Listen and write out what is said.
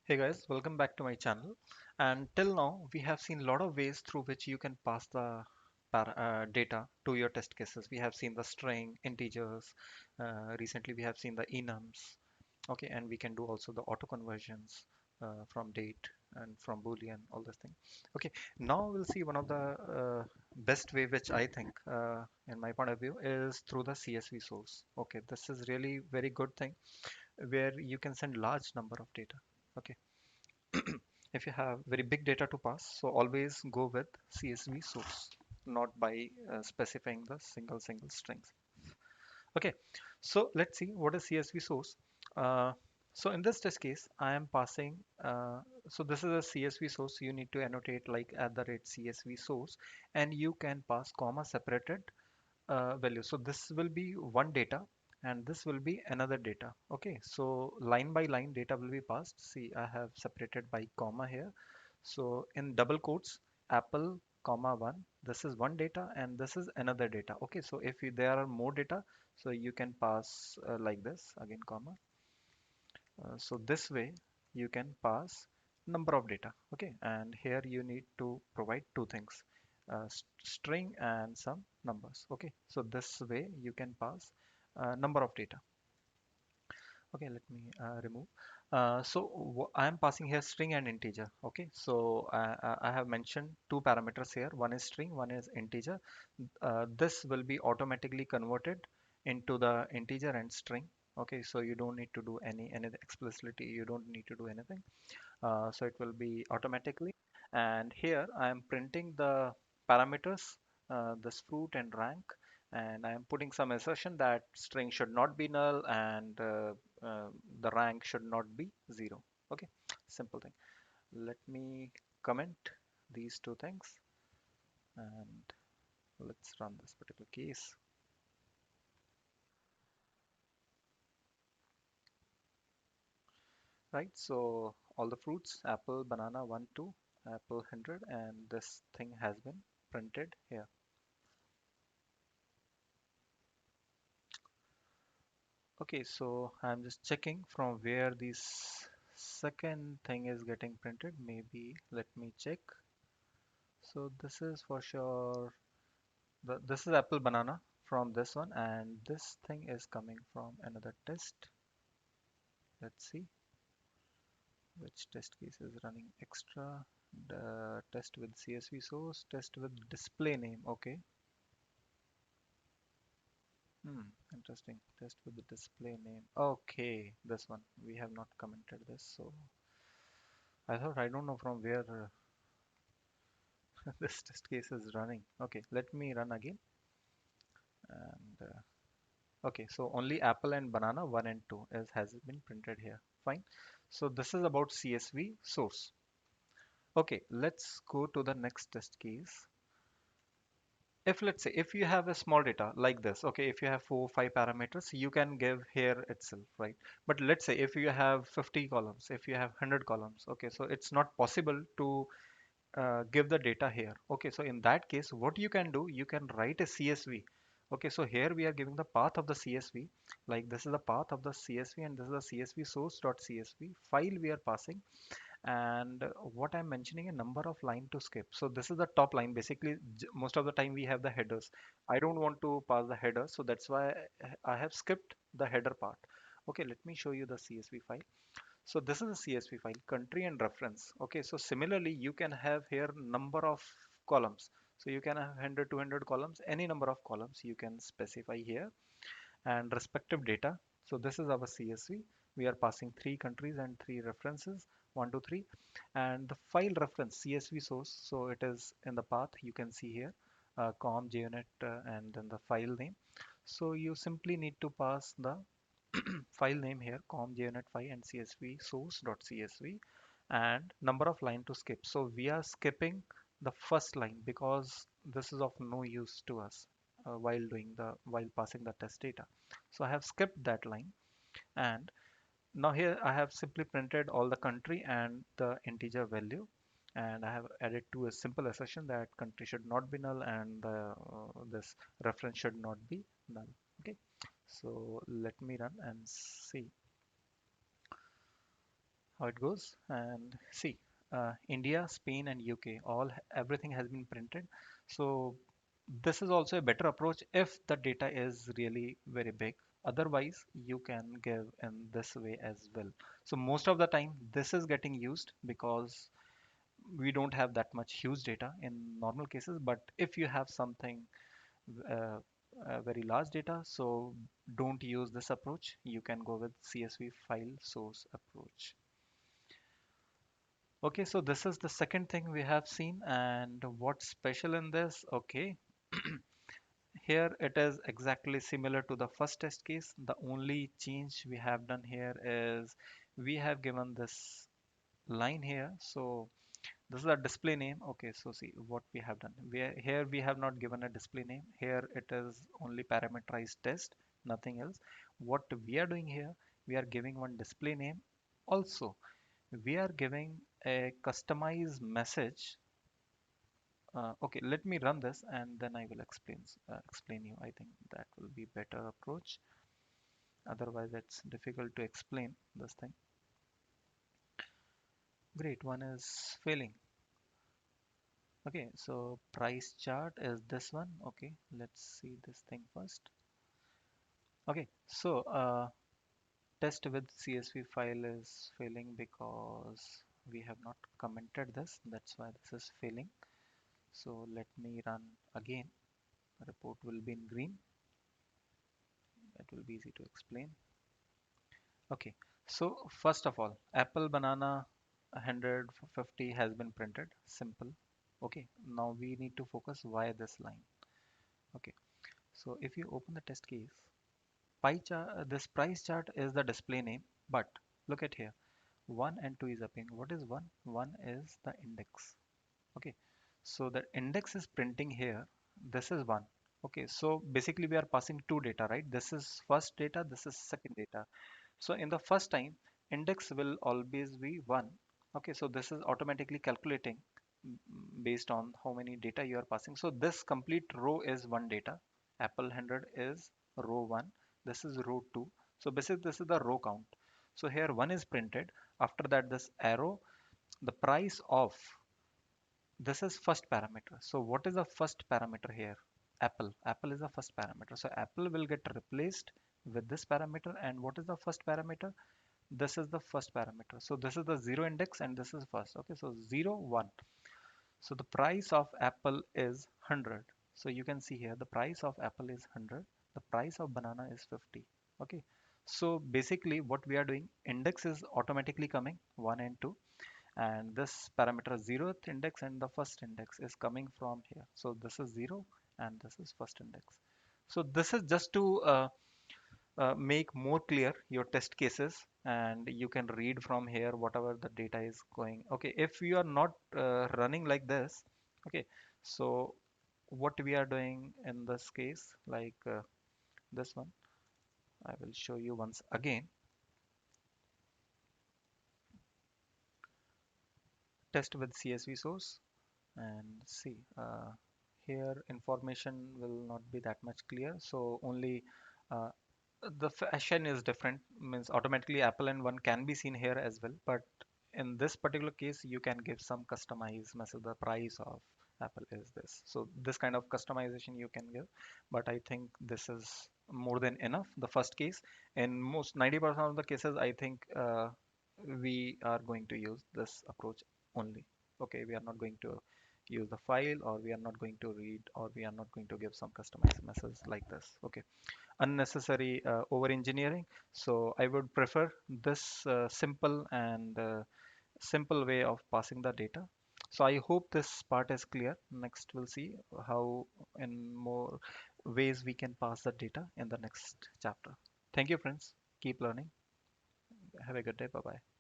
Hey guys, welcome back to my channel. And till now, we have seen a lot of ways through which you can pass the data to your test cases. We have seen the string, integers. Recently, we have seen the enums. Okay, and we can do also the auto conversions from date and from Boolean, all this thing. Okay, now we'll see one of the best way, which I think, in my point of view, is through the CSV source. Okay, this is really very good thing where you can send large number of data. Okay, if you have very big data to pass, so always go with CSV source, not by specifying the single strings. Okay, so let's see what is CSV source. Uh, so in this test case, I am passing. So this is a CSV source. You need to annotate like at the rate CSV source, and you can pass comma separated value. So this will be one data and this will be another data. Okay, so line by line data will be passed. See, I have separated by comma here. So in double quotes, apple comma one, this is one data and this is another data. Okay, so if there are more data, so you can pass like this again comma. So this way you can pass number of data. Okay, and here you need to provide two things, string and some numbers. Okay, so this way you can pass number of data. Okay, let me remove. I am passing here string and integer. Okay, so I have mentioned two parameters here. One is string, one is integer. This will be automatically converted into the integer and string. Okay, so you don't need to do any explicitly. You don't need to do anything. So it will be automatically. And here I am printing the parameters, this fruit and rank, and I am putting some assertion that string should not be null and the rank should not be zero. Okay, simple thing. Let me comment these two things and let's run this particular case. Right, so all the fruits, apple, banana, 1, 2, apple 100, and this thing has been printed here. Okay, so I'm just checking from where this second thing is getting printed. Maybe let me check. So this is for sure. This is apple banana from this one, and this thing is coming from another test. Let's see which test case is running extra. The test with CSV source, test with display name. Okay. Hmm, interesting. Test with the display name. Okay, this one. We have not commented this, so I thought I don't know from where this test case is running. Okay, let me run again. And okay, so only apple and banana 1 and 2 has been printed here. Fine. So this is about CSV source. Okay, let's go to the next test case. If let's say if you have a small data like this, okay, if you have 4 5 parameters, you can give here itself, right? But let's say if you have 50 columns, if you have 100 columns, okay, so it's not possible to give the data here. Okay, so in that case, what you can do, you can write a CSV. Okay, so here we are giving the path of the CSV, like this is the path of the CSV and this is the CSV source.csv file we are passing. And what I'm mentioning a number of line to skip. So this is the top line. Basically, most of the time we have the headers. I don't want to pass the header, so that's why I have skipped the header part. Okay, let me show you the CSV file. So this is a CSV file, country and reference. Okay, so similarly, you can have here number of columns. So you can have 100, 200 columns, any number of columns you can specify here and respective data. So this is our CSV. We are passing 3 countries and 3 references, 1, 2, 3, and the file reference CSV source. So it is in the path you can see here, com, JUnit, and then the file name. So you simply need to pass the file name here com junit5 and csv source.csv and number of line to skip. So we are skipping the first line because this is of no use to us while passing the test data. So I have skipped that line, and now here I have simply printed all the country and the integer value, and I have added to a simple assertion that country should not be null and this reference should not be null. Okay, so let me run and see how it goes. And see, India, Spain, and UK, everything has been printed. So this is also a better approach if the data is really very big. Otherwise, you can give in this way as well. So most of the time, this is getting used because we don't have that much huge data in normal cases. But if you have something uh, very large data, so don't use this approach. You can go with CSV file source approach. Okay, so this is the second thing we have seen, and what's special in this? Okay, here it is exactly similar to the first test case. The only change we have done here is we have given this line here. So this is a display name. Okay, so see what we have done. Here we have not given a display name. Here it is only parameterized test, nothing else. What we are doing here, we are giving one display name. Also, we are giving a customized message. Okay, let me run this and then I will explain you. I think that will be better approach. Otherwise, it's difficult to explain this thing. Great, one is failing. Okay, so price chart is this one. Okay, let's see this thing first. Okay, so test with CSV file is failing because we have not commented this. That's why this is failing. So let me run again. The report will be in green. It will be easy to explain. Okay, so first of all, apple, banana, 150 has been printed. Simple. Okay, now we need to focus why this line. Okay, so if you open the test case, this price chart is the display name, but look at here. 1 and 2 is appearing. What is 1? 1 is the index. Okay, so the index is printing here. This is 1. Okay, so basically we are passing two data, right? This is first data, this is second data. So in the first time, index will always be 1. Okay, so this is automatically calculating based on how many data you are passing. So this complete row is one data. Apple 100 is row 1. This is row 2. So basically this is the row count. So here 1 is printed. After that, this arrow, the price of, this is first parameter. So what is the first parameter here? Apple. Apple is the first parameter. So Apple will get replaced with this parameter. And what is the first parameter? This is the first parameter. So this is the zero index and this is first. Okay, so 0, 1. So the price of apple is 100. So you can see here the price of apple is 100. The price of banana is 50. Okay, so basically what we are doing, index is automatically coming 1 and 2, and this parameter 0th index and the first index is coming from here. So this is 0 and this is first index. So this is just to make more clear your test cases, and you can read from here whatever the data is going. Okay, if you are not running like this, okay, so what we are doing in this case, like this one, I will show you once again. Test with CSV source and see, here information will not be that much clear, so only uh, the fashion is different, means automatically apple and one can be seen here as well, but in this particular case you can give some customized message. The price of apple is this, so this kind of customization you can give, but I think this is more than enough. The first case, in most 90% of the cases, I think we are going to use this approach only. Okay, we are not going to use the file, or we are not going to read, or we are not going to give some customized message like this. Okay, unnecessary over engineering. So I would prefer this simple way of passing the data. So I hope this part is clear. Next we'll see how in more ways we can pass the data in the next chapter. Thank you, friends. Keep learning. Have a good day. Bye bye.